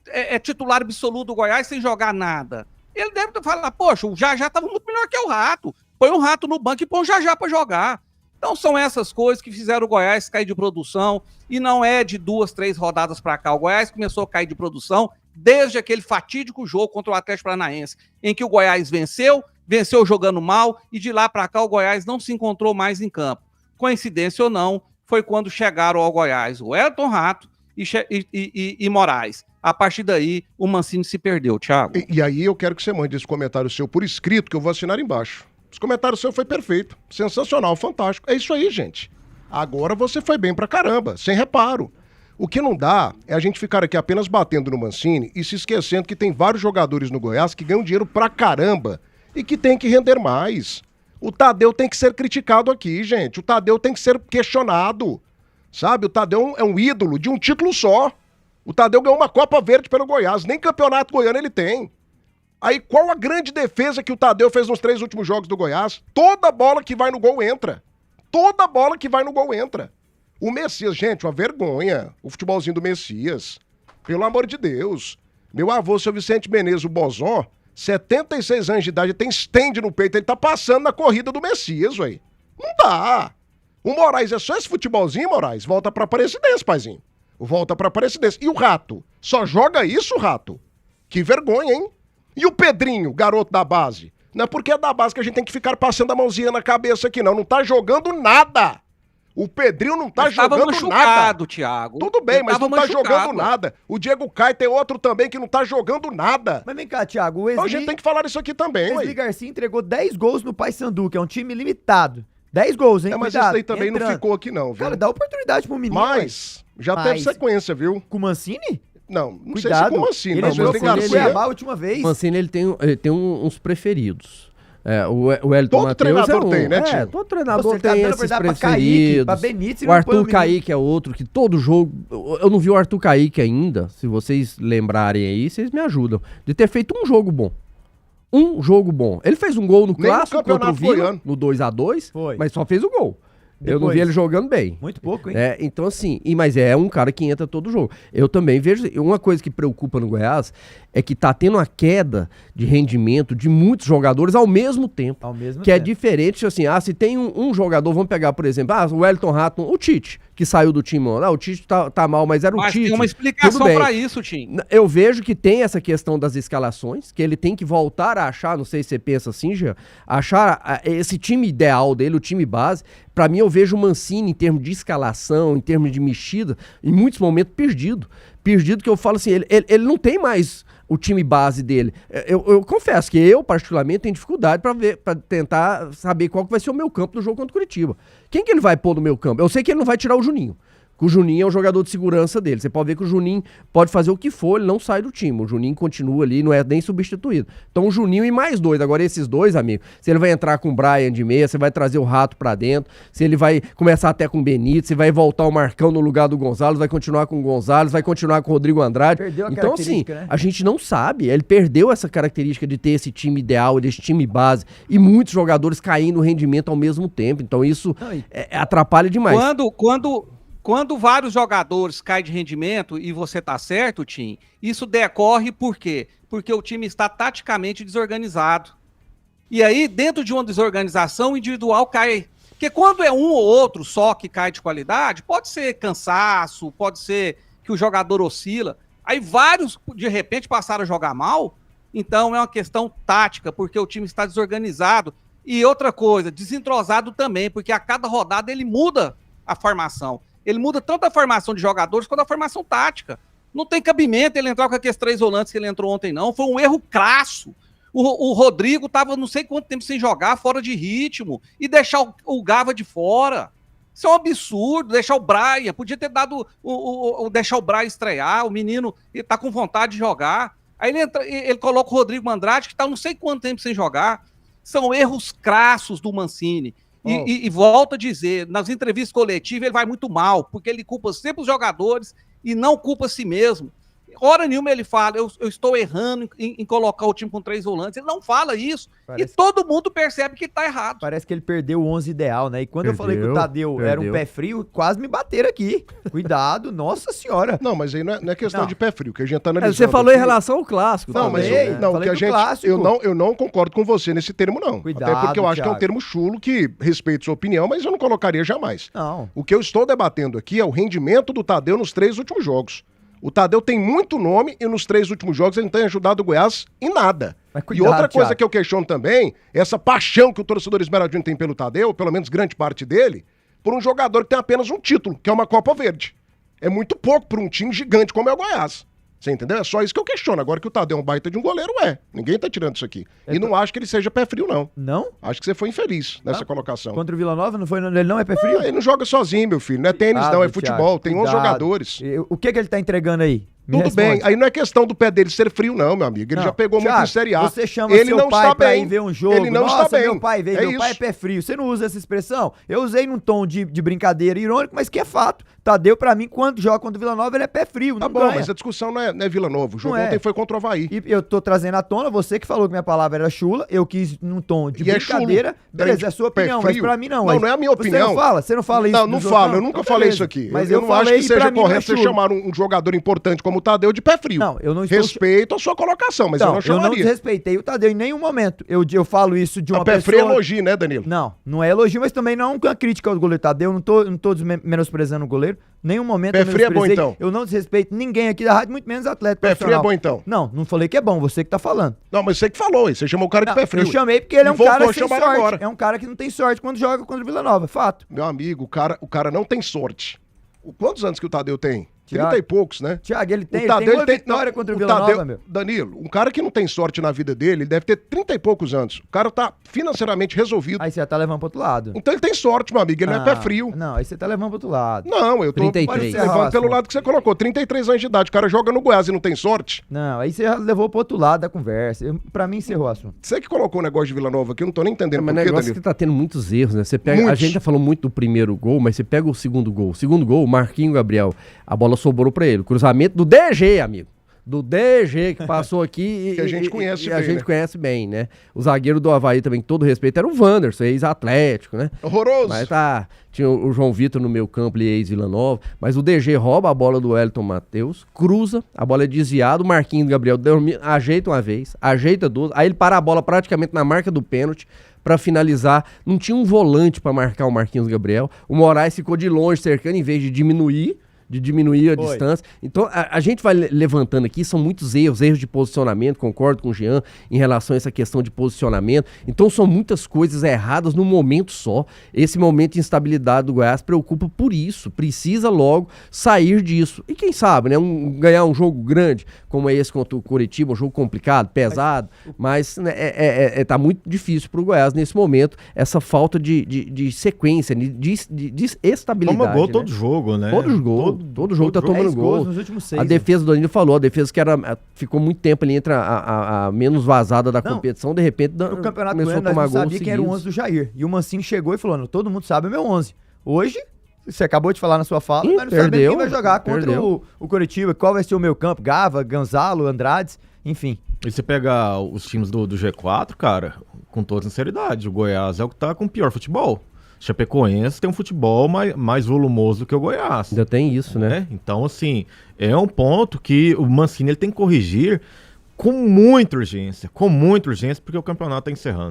[SPEAKER 3] é titular absoluto do Goiás sem jogar nada? Ele deve falar, poxa, o Jajá estava muito melhor que o Rato. Põe o Rato no banco e põe o Jajá para jogar. Então são essas coisas que fizeram o Goiás cair de produção e não é de 2, 3 rodadas para cá. O Goiás começou a cair de produção desde aquele fatídico jogo contra o Atlético Paranaense, em que o Goiás venceu jogando mal e de lá para cá o Goiás não se encontrou mais em campo. Coincidência ou não, foi quando chegaram ao Goiás o Elton Rato e Moraes. A partir daí, o Mancini se perdeu, Thiago.
[SPEAKER 1] E aí eu quero que você mande esse comentário seu por escrito, que eu vou assinar embaixo. Esse comentário seu foi perfeito, sensacional, fantástico. É isso aí, gente. Agora você foi bem pra caramba, sem reparo. O que não dá é a gente ficar aqui apenas batendo no Mancini e se esquecendo que tem vários jogadores no Goiás que ganham dinheiro pra caramba e que tem que render mais. O Tadeu tem que ser criticado aqui, gente. O Tadeu tem que ser questionado. Sabe, o Tadeu é um ídolo de um título só. O Tadeu ganhou uma Copa Verde pelo Goiás, nem campeonato goiano ele tem. Aí qual a grande defesa que o Tadeu fez nos 3 últimos jogos do Goiás? Toda bola que vai no gol entra. Toda bola que vai no gol entra. O Messias, gente, uma vergonha. O futebolzinho do Messias. Pelo amor de Deus. Meu avô, seu Vicente Menezes, o Bozó, 76 anos de idade, tem stand no peito, ele tá passando na corrida do Messias, ué. Não dá. O Moraes é só esse futebolzinho, Moraes? Volta pra Aparecidense, paizinho. Volta pra Aparecidense. E o Rato? Só joga isso, Rato? Que vergonha, hein? E o Pedrinho, garoto da base? Não é porque é da base que a gente tem que ficar passando a mãozinha na cabeça aqui, não. Não tá jogando nada. O Pedrinho não tá jogando nada.
[SPEAKER 3] Thiago.
[SPEAKER 1] Tudo bem, mas não tá jogando nada. O Diego Caio tem outro também que não tá jogando nada.
[SPEAKER 5] Mas vem cá, Thiago, o
[SPEAKER 1] Então a gente tem que falar isso aqui também,
[SPEAKER 5] Wesley Garcia entregou 10 gols no Paysandu, que é um time limitado. 10 gols, hein?
[SPEAKER 1] Mas
[SPEAKER 5] cuidado,
[SPEAKER 1] esse daí também não ficou aqui não, viu?
[SPEAKER 5] Cara, dá oportunidade pro menino.
[SPEAKER 1] Mas já teve sequência, viu?
[SPEAKER 5] Com o Mancini?
[SPEAKER 1] Não sei se
[SPEAKER 5] Cuidado.
[SPEAKER 1] com o Mancini,
[SPEAKER 5] Ele
[SPEAKER 1] mas o
[SPEAKER 5] entrou
[SPEAKER 1] Wesley
[SPEAKER 5] com o
[SPEAKER 1] Garcia...
[SPEAKER 5] Cuiabá a última vez.
[SPEAKER 2] O Mancini ele tem uns preferidos. O Elton
[SPEAKER 1] Todo
[SPEAKER 2] Matheus
[SPEAKER 1] treinador tem, né, tio?
[SPEAKER 2] todo treinador
[SPEAKER 5] Você
[SPEAKER 2] tem
[SPEAKER 5] tá dando
[SPEAKER 2] esses
[SPEAKER 5] verdade
[SPEAKER 2] preferidos.
[SPEAKER 5] pra Kaique, pra Benítez, e
[SPEAKER 2] o
[SPEAKER 5] não põe o
[SPEAKER 2] Arthur
[SPEAKER 5] menino.
[SPEAKER 2] Kaique é outro que todo jogo... Eu não vi o Arthur Kaique ainda, se vocês lembrarem aí, vocês me ajudam, de ter feito um jogo bom. Um jogo bom. Ele fez um gol no
[SPEAKER 1] Nem no
[SPEAKER 2] clássico contra o
[SPEAKER 1] Campeonato
[SPEAKER 2] Vila,
[SPEAKER 1] Goiano.
[SPEAKER 2] no 2-2,
[SPEAKER 5] Foi.
[SPEAKER 2] mas só fez o gol. Eu não
[SPEAKER 5] Depois.
[SPEAKER 2] vi ele jogando bem.
[SPEAKER 5] Muito pouco, hein?
[SPEAKER 2] Então, assim, mas é um cara que entra todo jogo. Eu também vejo. Uma coisa que preocupa no Goiás é que tá tendo uma queda de rendimento de muitos jogadores ao mesmo tempo.
[SPEAKER 5] Ao mesmo
[SPEAKER 2] que é
[SPEAKER 5] tempo.
[SPEAKER 2] diferente, assim, se tem um jogador, vamos pegar, por exemplo, o Wellington Rato, o Tite, que saiu do time. O Tite tá mal, mas era o
[SPEAKER 3] Mas
[SPEAKER 2] Tite.
[SPEAKER 3] tem uma explicação
[SPEAKER 2] tudo bem.
[SPEAKER 3] pra isso, Tim.
[SPEAKER 2] Eu vejo que tem essa questão das escalações, que ele tem que voltar a achar, não sei se você pensa assim, Jean, achar esse time ideal dele, o time base. Pra mim, eu vejo o Mancini, em termos de escalação, em termos de mexida, em muitos momentos perdido. Perdido que eu falo assim, ele não tem mais o time base dele. Eu confesso que eu, particularmente, tenho dificuldade pra tentar saber qual que vai ser o meu campo no jogo contra o Curitiba. Quem que ele vai pôr no meu campo? Eu sei que ele não vai tirar o Juninho. Que o Juninho é o jogador de segurança dele. Você pode ver que o Juninho pode fazer o que for, ele não sai do time. O Juninho continua ali, não é nem substituído. Então o Juninho e mais 2. Agora esses 2, amigo, se ele vai entrar com o Brian de meia, você vai trazer o Rato pra dentro, se ele vai começar até com o Benítez, se vai voltar o Marcão no lugar do Gonzalez, vai continuar com o Gonzalez, vai continuar com o Rodrigo Andrade.
[SPEAKER 5] Perdeu a
[SPEAKER 2] então assim,
[SPEAKER 5] característica, né?
[SPEAKER 2] a gente não sabe. Ele perdeu essa característica de ter esse time ideal, desse time base, e muitos jogadores caindo no rendimento ao mesmo tempo. Então isso atrapalha demais.
[SPEAKER 3] Quando vários jogadores caem de rendimento, e você tá certo, Tim, isso decorre por quê? Porque o time está taticamente desorganizado. E aí, dentro de uma desorganização, o individual cai. Porque quando é um ou outro só que cai de qualidade, pode ser cansaço, pode ser que o jogador oscila. Aí vários, de repente, passaram a jogar mal. Então é uma questão tática, porque o time está desorganizado. E outra coisa, desentrosado também, porque a cada rodada ele muda a formação. Ele muda tanto a formação de jogadores quanto a formação tática. Não tem cabimento ele entrar com aqueles 3 volantes que ele entrou ontem, não. Foi um erro crasso. O Rodrigo tava não sei quanto tempo sem jogar, fora de ritmo, e deixar o Gava de fora. Isso é um absurdo, deixar o Brian, podia ter dado, deixar o Brian estrear, o menino tá com vontade de jogar. Aí ele coloca o Rodrigo Andrade, que tá não sei quanto tempo sem jogar. São erros crassos do Mancini. E volto a dizer, nas entrevistas coletivas ele vai muito mal, porque ele culpa sempre os jogadores e não culpa a si mesmo. Hora nenhuma ele fala, eu estou errando em colocar o time com 3 volantes. Ele não fala isso. E todo mundo percebe que tá errado.
[SPEAKER 5] Parece que ele perdeu o 11 ideal, né? E quando eu falei que o Tadeu era um pé frio, quase me bateram aqui. Cuidado, nossa senhora.
[SPEAKER 1] Não, mas aí não é questão de pé frio, que a gente tá analisando.
[SPEAKER 2] Você falou em relação ao clássico.
[SPEAKER 1] Não, mas que a gente, eu não concordo com você nesse termo, não.
[SPEAKER 5] Cuidado,
[SPEAKER 1] até porque eu acho
[SPEAKER 5] Thiago.
[SPEAKER 1] que é um termo chulo que respeito sua opinião, mas eu não colocaria jamais.
[SPEAKER 5] Não.
[SPEAKER 1] O que eu estou debatendo aqui é o rendimento do Tadeu nos 3 últimos jogos. O Tadeu tem muito nome e nos 3 últimos jogos ele não tem ajudado o Goiás em nada.
[SPEAKER 5] Cuidado,
[SPEAKER 1] e outra coisa
[SPEAKER 5] Thiago.
[SPEAKER 1] que eu questiono também, é essa paixão que o torcedor esmeraldino tem pelo Tadeu, pelo menos grande parte dele, por um jogador que tem apenas um título, que é uma Copa Verde. É muito pouco para um time gigante como é o Goiás. Você entendeu? É só isso que eu questiono. Agora que o Tadeu é um baita de um goleiro, Ninguém tá tirando isso aqui. E não acho que ele seja pé frio, não.
[SPEAKER 5] Não?
[SPEAKER 1] Acho que você foi infeliz nessa colocação.
[SPEAKER 5] Contra o Vila Nova, não foi, ele não é pé frio?
[SPEAKER 1] Ele não joga sozinho, meu filho. Não é tênis, não. É futebol.
[SPEAKER 5] Thiago,
[SPEAKER 1] Tem 11 jogadores.
[SPEAKER 5] O que ele tá entregando aí? Me
[SPEAKER 1] Tudo
[SPEAKER 5] responde.
[SPEAKER 1] bem, aí não é questão do pé dele ser frio, não, meu amigo. Ele já pegou muito em Série A.
[SPEAKER 5] Você chama
[SPEAKER 1] ele
[SPEAKER 5] seu
[SPEAKER 1] não
[SPEAKER 5] pai
[SPEAKER 1] está
[SPEAKER 5] pra
[SPEAKER 1] bem.
[SPEAKER 5] ir ver um jogo.
[SPEAKER 1] Ele não
[SPEAKER 5] Nossa,
[SPEAKER 1] está bem.
[SPEAKER 5] meu pai veio, meu pai é pé frio. Você não usa essa expressão? Eu usei num tom de brincadeira irônico, mas que é fato. Tadeu, pra mim, quando joga contra o Vila Nova, ele é pé frio.
[SPEAKER 1] Tá
[SPEAKER 5] não
[SPEAKER 1] bom,
[SPEAKER 5] ganha.
[SPEAKER 1] mas a discussão não é Vila Nova. O jogo
[SPEAKER 5] Não é.
[SPEAKER 1] ontem foi contra o Avaí.
[SPEAKER 5] E eu tô trazendo à tona, você que falou que minha palavra era chula, eu quis num tom de
[SPEAKER 1] E é
[SPEAKER 5] brincadeira.
[SPEAKER 1] chulo.
[SPEAKER 5] Beleza, é a sua
[SPEAKER 1] Pé
[SPEAKER 5] opinião, mas
[SPEAKER 1] frio.
[SPEAKER 5] pra mim não.
[SPEAKER 1] Não, não é a minha opinião.
[SPEAKER 5] Você não fala isso.
[SPEAKER 1] Não, não
[SPEAKER 5] dos
[SPEAKER 1] falo.
[SPEAKER 5] outros,
[SPEAKER 1] Eu nunca
[SPEAKER 5] então
[SPEAKER 1] falei
[SPEAKER 5] beleza.
[SPEAKER 1] isso aqui.
[SPEAKER 5] Mas
[SPEAKER 1] eu não acho que seja
[SPEAKER 5] pra mim não é
[SPEAKER 1] correto você
[SPEAKER 5] chulo.
[SPEAKER 1] chamar um jogador importante como o Tadeu de pé frio.
[SPEAKER 5] Não, eu não estou...
[SPEAKER 1] Respeito a sua colocação, mas
[SPEAKER 5] Então,
[SPEAKER 1] eu não chamaria.
[SPEAKER 5] desrespeitei o Tadeu em nenhum momento. Eu falo isso de uma
[SPEAKER 1] A pé
[SPEAKER 5] pessoa...
[SPEAKER 1] frio é elogio, né, Danilo?
[SPEAKER 5] Não é elogio, mas também não é uma crítica ao goleiro Tadeu. Eu não tô menosprezando o goleiro. Nenhum momento
[SPEAKER 1] Pé
[SPEAKER 5] eu
[SPEAKER 1] frio é bom,
[SPEAKER 5] menosprezei.
[SPEAKER 1] então?
[SPEAKER 5] Eu não desrespeito ninguém aqui da rádio, muito menos atleta
[SPEAKER 1] Pé frio é
[SPEAKER 5] profissional.
[SPEAKER 1] bom, então?
[SPEAKER 5] Não falei que é bom, você que tá falando.
[SPEAKER 1] Não, mas você que falou, você chamou o cara de
[SPEAKER 5] Não,
[SPEAKER 1] pé frio.
[SPEAKER 5] eu chamei porque ele é
[SPEAKER 1] E
[SPEAKER 5] um cara
[SPEAKER 1] voltou a
[SPEAKER 5] sem
[SPEAKER 1] chamar
[SPEAKER 5] sorte.
[SPEAKER 1] agora.
[SPEAKER 5] É um cara que não tem sorte quando joga contra o Vila Nova, fato.
[SPEAKER 1] Meu amigo, o cara não tem sorte. Quantos anos que o Tadeu tem?
[SPEAKER 5] Thiago.
[SPEAKER 1] 30 e poucos, né?
[SPEAKER 5] Thiago, ele tem
[SPEAKER 1] Tadeu,
[SPEAKER 5] uma vitória contra o Vila Nova, meu.
[SPEAKER 1] Danilo, um cara que não tem sorte na vida dele, ele deve ter 30 e poucos anos. O cara tá financeiramente resolvido.
[SPEAKER 5] Aí você já tá levando pro outro lado.
[SPEAKER 1] Então ele tem sorte, meu amigo, ele não é pé frio.
[SPEAKER 5] Não, aí você tá levando pro outro lado.
[SPEAKER 1] Não, eu tô
[SPEAKER 2] 33.
[SPEAKER 1] levando pelo lado que você colocou. 33 anos de idade, o cara joga no Goiás e não tem sorte.
[SPEAKER 5] Não, aí você já levou pro outro lado da conversa. Pra mim encerrou o assunto.
[SPEAKER 1] Você que colocou o negócio de Vila Nova aqui, eu não tô nem entendendo
[SPEAKER 2] Mas o
[SPEAKER 1] por quê,
[SPEAKER 2] negócio é
[SPEAKER 1] Danilo.
[SPEAKER 2] que tá tendo muitos erros, né? Você pega, a
[SPEAKER 1] Muitos.
[SPEAKER 2] gente já falou muito do primeiro gol, mas você pega o segundo gol. O segundo gol, o Marquinhos Gabriel, a bola sobrou pra ele. O cruzamento do DG, amigo. Do DG que passou aqui
[SPEAKER 1] Que a gente conhece
[SPEAKER 2] e a
[SPEAKER 1] bem,
[SPEAKER 2] gente
[SPEAKER 1] né?
[SPEAKER 2] conhece bem, né? O zagueiro do Avaí também, com todo respeito, era o Wanderson, ex-atlético, né?
[SPEAKER 1] Horroroso.
[SPEAKER 2] Mas tá, tinha o João Vitor no meio campo, ele ex-Vila Nova, mas o DG rouba a bola do Wellington Matheus, cruza, a bola é desviada, o Marquinhos Gabriel ajeita uma vez, ajeita duas, aí ele para a bola praticamente na marca do pênalti pra finalizar. Não tinha um volante pra marcar o Marquinhos Gabriel, o Moraes ficou de longe cercando em vez de diminuir a distância. Então, a gente vai levantando aqui, são muitos erros de posicionamento, concordo com o Jean em relação a essa questão de posicionamento. Então, são muitas coisas erradas num momento só. Esse momento de instabilidade do Goiás preocupa por isso. Precisa logo sair disso. E quem sabe, né? Ganhar um jogo grande, como é esse contra o Coritiba, um jogo complicado, pesado, mas né, tá muito difícil pro Goiás nesse momento, essa falta de sequência, de estabilidade.
[SPEAKER 4] Toma gol
[SPEAKER 2] né?
[SPEAKER 4] todo jogo, né?
[SPEAKER 2] Todo jogo tá tomando
[SPEAKER 5] 10
[SPEAKER 2] gol.
[SPEAKER 5] nos últimos 6.
[SPEAKER 2] A defesa do Danilo falou, a defesa que ficou muito tempo ali entre a menos vazada da competição, de repente
[SPEAKER 5] No Campeonato
[SPEAKER 2] começou a
[SPEAKER 5] Goiano,
[SPEAKER 2] tomar
[SPEAKER 5] nós não
[SPEAKER 2] gols
[SPEAKER 5] sabia quem era o
[SPEAKER 2] seguidos.
[SPEAKER 5] 11 do Jair. E o Mancini chegou e falou, todo mundo sabe o meu 11. Hoje, você acabou de falar na sua fala, nós não sabemos quem vai jogar contra o Coritiba, qual vai ser o meu campo, Gava, Gonzalo, Andrades, enfim.
[SPEAKER 4] E você pega os times do G4, cara, com toda sinceridade, o Goiás é o que tá com o pior futebol. Chapecoense tem um futebol mais volumoso do que o Goiás.
[SPEAKER 2] Ainda tem isso, né?
[SPEAKER 4] Então, assim, é um ponto que o Mancini ele tem que corrigir com muita urgência, porque o campeonato tá encerrando.